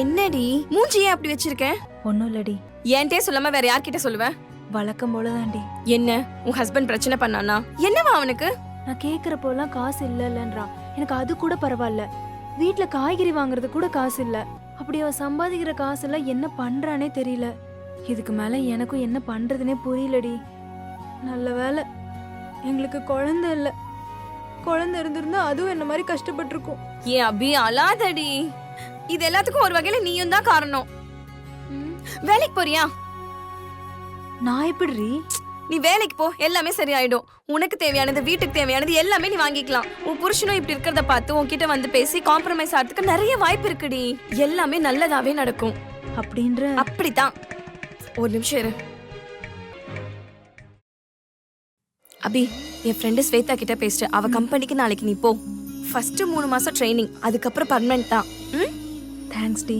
என்னடி மூஞ்சியே அப்படி வச்சிருக்க? ஒன்னும் இல்லடி. என்கிட்டே சொல்லாம வேற யார்கிட்ட சொல்லுவேன்? வழக்கம் போலதான்டி. என்ன உன் ஹஸ்பண்ட் பிரச்சனை பண்ணானா? என்னவா அவனுக்கு? நான் கேக்குறப்போலாம் காசு இல்லன்றா. எனக்கு அது கூட பரவாயில்ல. வீட்ல காய்கறி வாங்குறது கூட காசு இல்ல. அப்படி அவ சம்பாதிக்கிற காசு எல்லாம் என்ன பண்றானே தெரியல. இதுக்கு மேல எனக்கும் என்ன பண்றதுனே புரியலடி. நல்ல வேலை எங்களுக்கு குழந்தை இல்ல. குழந்தை இருந்திருந்தா அதுவும் என்ன மாதிரி கஷ்டப்பட்டிருக்கும். ஏன் அபி அழாதடி. இது எல்லாத்துக்கும் ஒரு வகையில நீயும் தான் காரணம். வேலைக்கு போறியா? நான் எப்படி? நீ வேலைக்கு போ, எல்லாமே சரியாயிடும். உனக்கு தேவையானது, வீட்டுக்கு தேவையானது எல்லாமே நீ வாங்கிக்கலாம். உன் புருஷனும் இப்படி இருக்கிறத பார்த்து உன்கிட்ட வந்து பேசி காம்ப்ரமைஸ் ஆகிறதுக்கு நிறைய வாய்ப்பு இருக்குடி. எல்லாமே நல்லதாவே நடக்கும். அப்படித்தான். ஒரு நிமிஷம் இரு அபி. என் ஃப்ரெண்டு ஸ்வேதா கிட்ட பேசிட்டு அவ கம்பெனிக்கு நாளைக்கு நீ போ. ஃபர்ஸ்ட் 3 மாசம் ட்ரைனிங், அதுக்கப்புறம் பர்மனன்ட் தான். Thanks D.